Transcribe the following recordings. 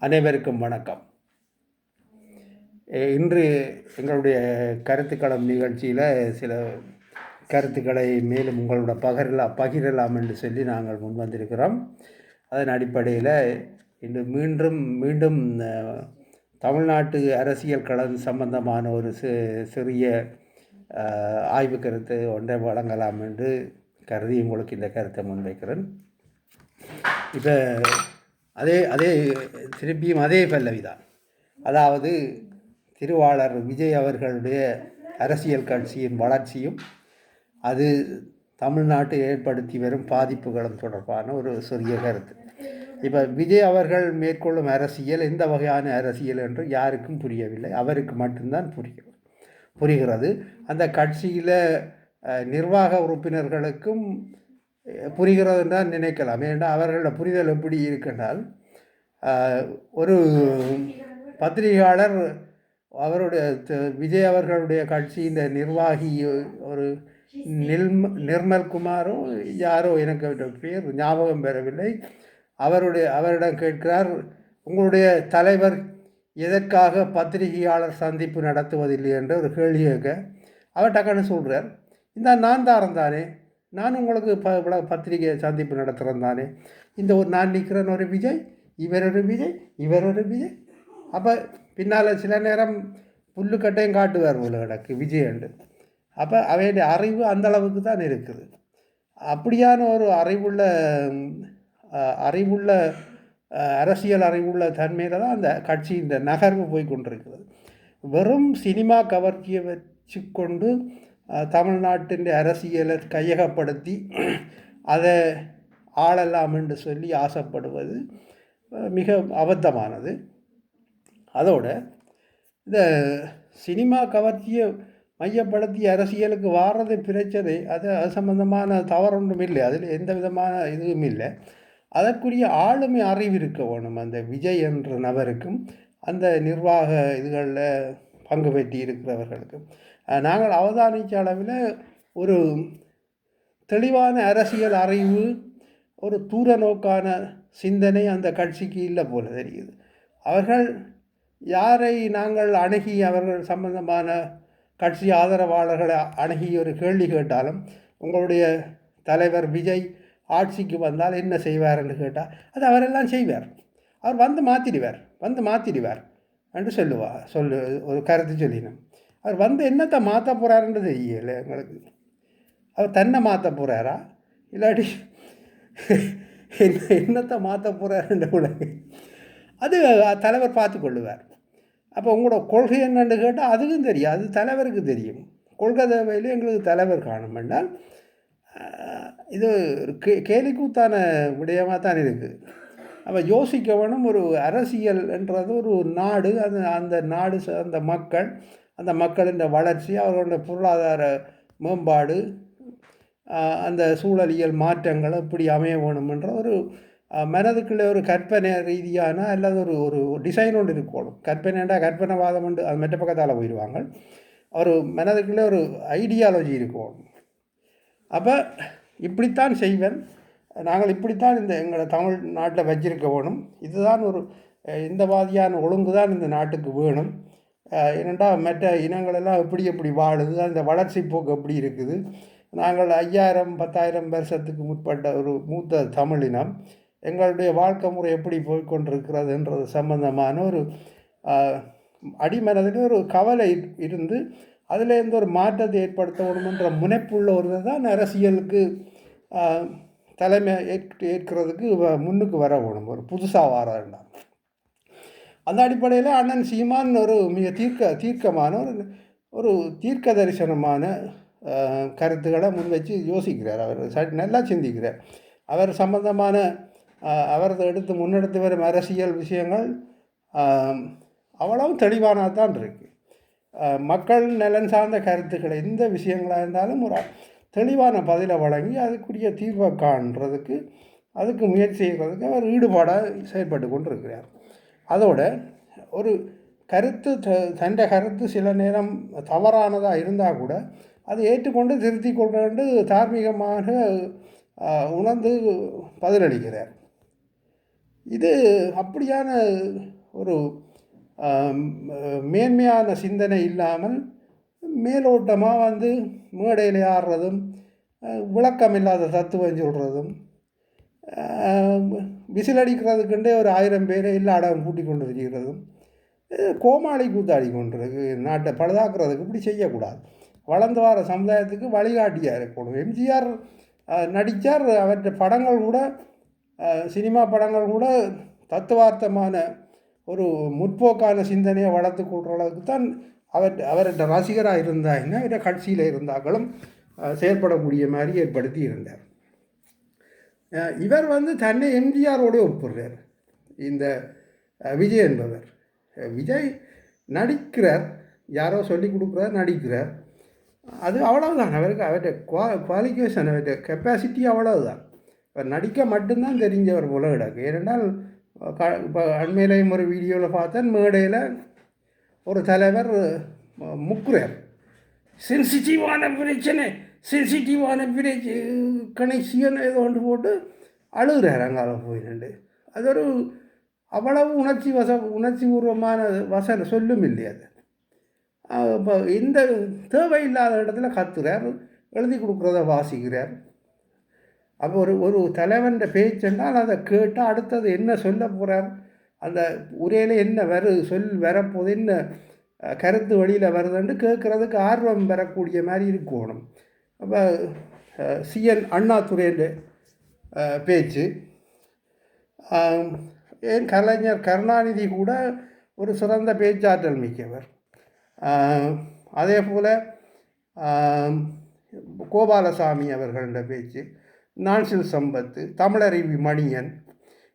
அனைவருக்கும் வணக்கம். இன்று எங்களுடைய கருத்துக்களம் நிகழ்ச்சியில் சில கருத்துக்களை மேலும் உங்களோட பகிரலாம் என்று சொல்லி நாங்கள் முன் வந்திருக்கிறோம். அதன் அடிப்படையில் இன்று மீண்டும் தமிழ்நாட்டு அரசியல் களம் சம்பந்தமான ஒரு சிறிய ஆய்வு கருத்து ஒன்றை வழங்கலாம் என்று கருதி உங்களுக்கு இந்த கருத்தை முன்வைக்கிறேன். இப்போ அதே திருப்பியும் அதே பல்லவிதான். அதாவது திருவாளர் விஜய் அவர்களுடைய அரசியல் கட்சியின் வளர்ச்சியும் அது தமிழ்நாட்டை ஏற்படுத்தி வரும் பாதிப்புகளும் தொடர்பான ஒரு சிறிய கருத்து. இப்போ விஜய் அவர்கள் மேற்கொள்ளும் அரசியல் எந்த வகையான அரசியல் என்று யாருக்கும் புரியவில்லை, அவருக்கு மட்டும்தான் புரிகிறது. அந்த கட்சியில் நிர்வாக உறுப்பினர்களுக்கும் புரிகிறது தான் நினைக்கலாம். ஏன்னா அவர்களோட புரிதல் எப்படி இருக்கின்றால், ஒரு பத்திரிகையாளர் அவருடைய விஜய் அவர்களுடைய கட்சியின் நிர்வாகி ஒரு நிர்மல்குமாரோ யாரோ, எனக்கு பேர் ஞாபகம் பெறவில்லை, அவரிடம் கேட்கிறார், உங்களுடைய தலைவர் எதற்காக பத்திரிகையாளர் சந்திப்பு நடத்துவதில்லை என்று ஒரு கேள்வி கேட்க, அவர் டக்குன்னு சொல்கிறார், இந்த நான் தானே, நான் உங்களுக்கு பத்திரிகை சந்திப்பு நடத்துகிறேன் தானே, இந்த ஒரு நான் நிற்கிறேன் ஒரு விஜய், இவர் ஒரு விஜய். அப்போ பின்னால் சில நேரம் புல்லுக்கட்டையும் காட்டுவார் போல கிடக்கு விஜயண்டு. அப்போ அவையுடைய அறிவு அந்தளவுக்கு தான் இருக்குது. அப்படியான ஒரு அறிவுள்ள அரசியல் அறிவுள்ள தன்மையில் தான் அந்த கட்சி இந்த நகர்வு போய் கொண்டிருக்கிறது. வெறும் சினிமா கவர்ச்சியை வச்சு கொண்டு தமிழ்நாட்டின் அரசியலை கையகப்படுத்தி அதை ஆளலாம் என்று சொல்லி ஆசைப்படுவது மிக அபத்தமானது. அதோட இந்த சினிமா கவர்ச்சியை மையப்படுத்தி அரசியலுக்கு வாரது பிரச்சனை, அது சம்பந்தமான தவறொன்றும் இல்லை, அதில் எந்த விதமான இதுவும் இல்லை. அதற்குரிய ஆளுமை அறிவு இருக்க வேணும் அந்த விஜய் என்ற நபருக்கும் அந்த நிர்வாக இதுகளில் பங்கு பெற்றி இருக்கிறவர்களுக்கும். நாங்கள் அவதானித்த அளவில் ஒரு தெளிவான அரசியல் அறிவு, ஒரு தூர நோக்கான சிந்தனை அந்த கட்சிக்கு இல்லை போல தெரியுது. அவர்கள் யாரை நாங்கள் அணுகி அவர்கள் சம்பந்தமான கட்சி ஆதரவாளர்களை அணுகி ஒரு கேள்வி கேட்டாலும், உங்களுடைய தலைவர் விஜய் ஆட்சிக்கு வந்தால் என்ன செய்வார் என்று கேட்டால் அது அவரெல்லாம் செய்வார், அவர் வந்து மாற்றிடுவார் என்று ஒரு கருத்து சொல்லினோம். அவர் வந்து என்னத்தை மாற்ற போகிறாருன்றது தெரியலை எங்களுக்கு. அவர் தன்னை மாற்ற போகிறாரா இல்லாட்டி என்னத்தை மாற்ற போகிறாருன்ற உலக அது தலைவர் பார்த்து கொள்ளுவார். அப்போ உங்களோட கொள்கை என்னன்னு கேட்டால் அதுவும் தெரியும், அது தலைவருக்கு தெரியும். கொள்கை தேவையிலே எங்களுக்கு தலைவர் காணும் என்றால் இது கேலிக்கூத்தான விடயமாக தான் இருக்குது. அப்போ யோசிக்க வேணும், ஒரு அரசியல் என்றது ஒரு நாடு, அந்த நாடு அந்த மக்கள், அந்த மக்களின் வளர்ச்சி, அவர்களுடைய பொருளாதார மேம்பாடு, அந்த சூழலியல் மாற்றங்கள் எப்படி அமைய வேணுமென்ற ஒரு மனதுக்குள்ளே ஒரு கற்பனை ரீதியான அல்லது ஒரு டிசைன் ஒன்று இருக்கணும். கற்பனைவாதம் உண்டு, அது மெட்ட பக்கத்தால் போயிடுவாங்க. ஒரு மனதுக்குள்ளே ஒரு ஐடியாலஜி இருக்கணும். அப்போ இப்படித்தான் செய்வேன், நாங்கள் இப்படித்தான் எங்களை தமிழ்நாட்டில் வச்சிருக்க வேணும், இதுதான் ஒரு இந்த மாதிரியான ஒழுங்கு தான் இந்த நாட்டுக்கு வேணும். ஏனெண்டா மற்ற இனங்களெல்லாம் எப்படி வாழுது, அந்த வளர்ச்சி போக்கு எப்படி இருக்குது, நாங்கள் 5000-10,000 வருஷத்துக்கு முற்பட்ட ஒரு மூத்த தமிழினம், எங்களுடைய வாழ்க்கை முறை எப்படி போய்கொண்டிருக்கிறதுன்றது சம்பந்தமான ஒரு அடிமனதில் ஒரு கவலை இருந்து அதில் எந்த ஒரு மாற்றத்தை ஏற்படுத்தணுமென்ற முனைப்புள்ள ஒரு தான் அரசியலுக்கு தலைமை ஏற்கிறதுக்கு முன்னுக்கு வர வேணும், ஒரு புதுசாக வர வேண்டாம். அந்த அடிப்படையில் அண்ணன் சீமான் ஒரு மிக தீர்க்கமான ஒரு தீர்க்க தரிசனமான கருத்துக்களை முன் வச்சு யோசிக்கிறார். அவர் நல்லா சிந்திக்கிறார். அவர் சம்பந்தமான அவர் முன்னெடுத்து வரும் அரசியல் விஷயங்கள் அவ்வளவு தெளிவானதான் இருக்குது. மக்கள் நலன் சார்ந்த கருத்துக்களை எந்த விஷயங்களாக இருந்தாலும் ஒரு தெளிவான பதிலை வழங்கி அதுக்குரிய தீர்வை காண்றதுக்கு, அதுக்கு முயற்சி செய்கிறதுக்கு அவர் ஈடுபாடாக செயல்பட்டு கொண்டு இருக்கிறார். அதோட ஒரு கருத்து தண்ட கருத்து சில நேரம் தவறானதாக இருந்தால் கூட அதை ஏற்றுக்கொண்டு திருத்தி கொண்டு தார்மீகமாக உணர்ந்து பதிலளிக்கிறார். இது அப்படியான ஒரு மேன்மையான சிந்தனை இல்லாமல் மேலோட்டமாக மேடையில் ஆடுறதும் விளக்கம் இல்லாத தத்துவம் சொல்கிறதும் விசிலடிக்கிறதுக்குண்டே ஒரு 1000 பேரை இல்லாடம் கூட்டி கொண்டு இருக்கிறதும் கோமாளி கூத்தாடி கொண்டிருக்கு. நாட்டை பழுதாக்குறதுக்கு இப்படி செய்யக்கூடாது. வளர்ந்து வர சமுதாயத்துக்கு வழிகாட்டியாக இருக்கணும். எம்ஜிஆர் நடித்தார். அவற்றை படங்கள் கூட சினிமா படங்கள் கூட தத்துவார்த்தமான ஒரு முற்போக்கான சிந்தனையை வளர்த்து கொள்கிற அளவுக்கு தான் அவர்கிட்ட ரசிகராக இருந்தாங்க. அவரை கட்சியில் இருந்தாங்களும் செயற்படக்கூடிய மாதிரி ஏற்படுத்தி இருந்தார். இவர் தன்னை எம்ஜிஆரோடு ஒப்புறார். இந்த விஜய் என்பவர் விஜய் நடிக்கிறார், யாரோ சொல்லி கொடுக்குறார், நடிக்கிறார். அது அவ்வளவுதான். அவர்கிட்ட குவாலிஃபிகேஷன், அவர்கிட்ட கெப்பாசிட்டி அவ்வளவுதான். அவர் நடிக்க மட்டும்தான் தெரிஞ்சவர் போல கிடக்கு. ஏனென்றால் இப்போ அண்மையிலையும் ஒரு வீடியோவில் பார்த்தேன், மேடையில் ஒரு தலைவர் முக்குறார். சென்சிட்டிவான பிரச்சனை கனெக்ஷன் ஏதோ ஒன்று போட்டு அழுகிறார் அங்கால போயிட்டு. அது ஒரு அவ்வளவு உணர்ச்சி பூர்வமான சொல்லும் இல்லை. அது இப்போ இந்த தேவையில்லாத இடத்துல கத்துறார், எழுதி கொடுக்குறத வாசிக்கிறார். அப்போ ஒரு தலைவன் பேச்சென்றால் அதை கேட்டால் அடுத்தது என்ன சொல்ல போகிறார், அந்த உரையில் என்ன வரப்போது, என்ன கருத்து வழியில் வருதுன்னு கேட்குறதுக்கு ஆர்வம் பெறக்கூடிய மாதிரி இருக்கணும். அப்போ சிஎன் அண்ணாதுரையின் பேச்சு, ஏன் கலைஞர் கருணாநிதி கூட ஒரு சிறந்த பேச்சாற்றல் மிக்கவர். அதே போல் கோபாலசாமி அவர்கள பேச்சு, நான்சில் சம்பத்து, தமிழறிவி மணியன்,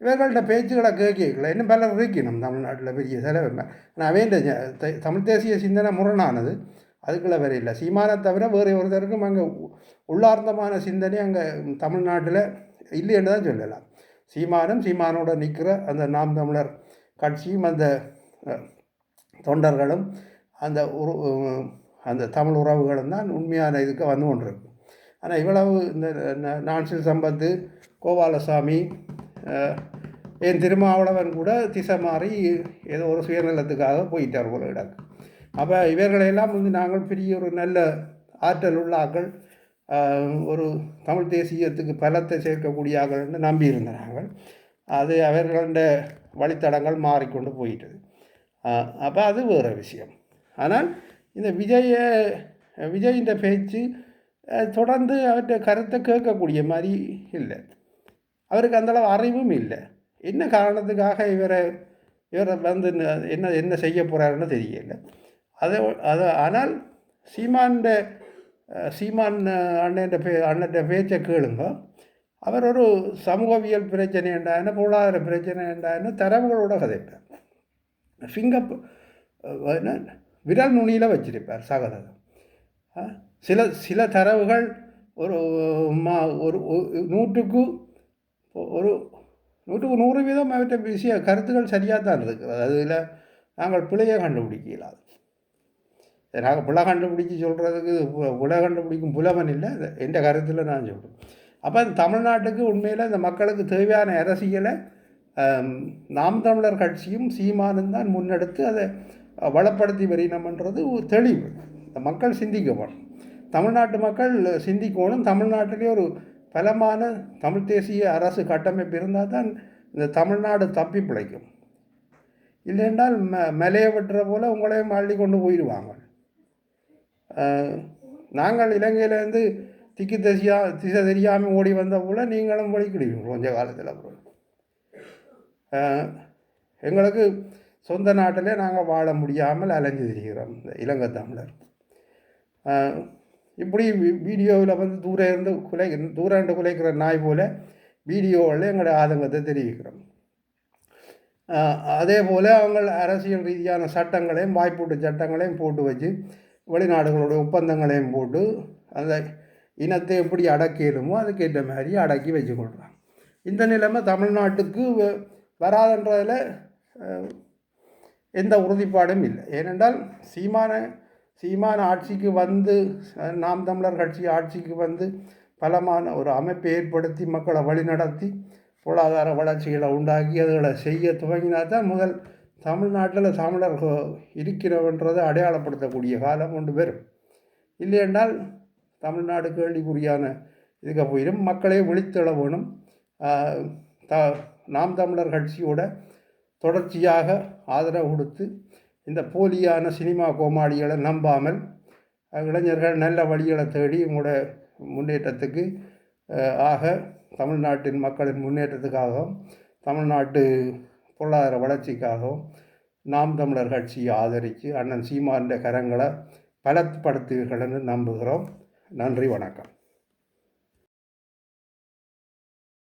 இவர்கள்ட்ட பேச்சுக்களை கேட்கல. இன்னும் பலர் இருக்கணும் தமிழ்நாட்டில் பெரிய செலவு. ஆனால் வேண்ட தமிழ் தேசிய சிந்தனை முரணானது, அதுக்குள்ளே வேறு இல்லை. சீமானை தவிர வேறு ஒருத்தருக்கும் அங்கே உள்ளார்ந்தமான சிந்தனை அங்கே தமிழ்நாட்டில் இல்லைன்னு தான் சொல்லலாம். சீமானோட நிற்கிற அந்த நாம் தமிழர் கட்சியும் அந்த தொண்டர்களும் அந்த தமிழ் உறவுகளும் தான் உண்மையான இதுக்கு வந்து கொண்டிருக்கு. ஆனால் இவ்வளவு இந்த நான்சில் சம்பத்து, கோபாலசாமி, என் திருமாவளவன் கூட திசை மாறி ஏதோ ஒரு சுயநலத்துக்காக போயிட்டார் போல கிடக்கு. அப்போ இவர்களெல்லாம் நாங்கள் பெரிய ஒரு நல்ல ஆற்றல் உள்ள ஆக்கள், ஒரு தமிழ் தேசியத்துக்கு பலத்தை சேர்க்கக்கூடிய ஆக்கள்னு நம்பியிருந்தார்கள். அது அவர்கள வழித்தடங்கள் மாறிக்கொண்டு போயிட்டது. அப்போ அது வேறு விஷயம். ஆனால் இந்த விஜயின் பேச்சு தொடர்ந்து அவற்றை கருத்தை கேட்கக்கூடிய மாதிரி இல்லை. அவருக்கு அந்தளவு அறிவும் இல்லை. என்ன காரணத்துக்காக இவரை என்ன செய்ய போகிறாருன்னு தெரியல. ஆனால் சீமான் அண்ணன் பேச்சை கேளுங்க. அவர் ஒரு சமூகவியல் பிரச்சனை என்றான, பொருளாதார பிரச்சனை என்றான தரவுகளோட கதைப்பார். விரல் நுனியில் வச்சிருப்பார் சகதம். சில தரவுகள் ஒரு 100% அவற்றை விஷய கருத்துக்கள் சரியாக தான் இருக்கிறது. அதில் நாங்கள் பிழையை கண்டுபிடிக்கலாது. நாங்கள் பிழை கண்டுபிடிச்சி சொல்கிறதுக்கு பிழை கண்டுபிடிக்கும் புலவன் இல்லை, எந்த கருத்தில் நான் சொல்கிறேன். அப்போ தமிழ்நாட்டுக்கு உண்மையில் இந்த மக்களுக்கு தேவையான அரசியலை நாம் தமிழர் கட்சியும் சீமானும் தான் முன்னெடுத்து அதை வளப்படுத்தி வரையணும்ன்றது தெளிவு. இந்த மக்கள் சிந்திக்கப்படும், தமிழ்நாட்டு மக்கள் சிந்திக்கணும். தமிழ்நாட்டிலே ஒரு பலமான தமிழ் தேசிய அரசு கட்டமைப்பு இருந்தால் தான் இந்த தமிழ்நாடு தப்பி பிழைக்கும். இல்லைன்றால் மலையை வெட்டுற போல் உங்களையும் அள்ளி கொண்டு போயிடுவாங்க. நாங்கள் இலங்கையிலேருந்து திசை தெரியாமல் ஓடி வந்த போல் நீங்களும் வழிக்கிடுவீங்க கொஞ்ச காலத்தில். அப்புறம் எங்களுக்கு சொந்த நாட்டிலே நாங்கள் வாழ முடியாமல் அலைஞ்சு திரிகிறோம் இந்த இலங்கை தமிழர். இப்படி வீடியோவில் தூரம் குலைக்கிற நாய் போல் வீடியோவில் எங்களோட ஆதங்கத்தை தெரிவிக்கிறோம். அதே போல் அவங்க அரசியல் ரீதியான சட்டங்களையும் வாய்ப்பூட்டு சட்டங்களையும் போட்டு வச்சு வெளிநாடுகளுடைய ஒப்பந்தங்களையும் போட்டு அந்த இனத்தை எப்படி அடக்கிடுமோ அதுக்கேற்ற மாதிரி அடக்கி வச்சு கொள்கிறாங்க. இந்த நிலைமை தமிழ்நாட்டுக்கு வராதுன்றதில் எந்த உறுதிப்பாடும் இல்லை. ஏனென்றால் சீமான ஆட்சிக்கு வந்து, நாம் தமிழர் கட்சி ஆட்சிக்கு வந்து பலமான ஒரு அமைப்பை ஏற்படுத்தி மக்களை வழிநடத்தி பொருளாதார வளர்ச்சிகளை உண்டாக்கி அதுகளை செய்ய துவங்கினா தான் முதல் தமிழ்நாட்டில் தமிழர் இருக்கிறவன்றதை அடையாளப்படுத்தக்கூடிய காலம் கொண்டு வரும். இல்லையென்றால் தமிழ்நாடு கேள்விக்குறியான இதுக்கு போயிடும். மக்களே விழித்தெழ வேணும். நாம் தமிழர் கட்சியோட தொடர்ச்சியாக ஆதரவு கொடுத்து இந்த போலியான சினிமா கோமாளிகளை நம்பாமல் இளைஞர்கள் நல்ல வழிகளை தேடி உங்களோட முன்னேற்றத்துக்கு ஆக தமிழ்நாட்டின் மக்களின் முன்னேற்றத்துக்காகவும் தமிழ்நாட்டு பொருளாதார வளர்ச்சிக்காகவும் நாம் தமிழர் கட்சியை ஆதரித்து அண்ணன் சீமானின் கரங்களை பலப்படுத்துவீர்கள் என்று நம்புகிறோம். நன்றி, வணக்கம்.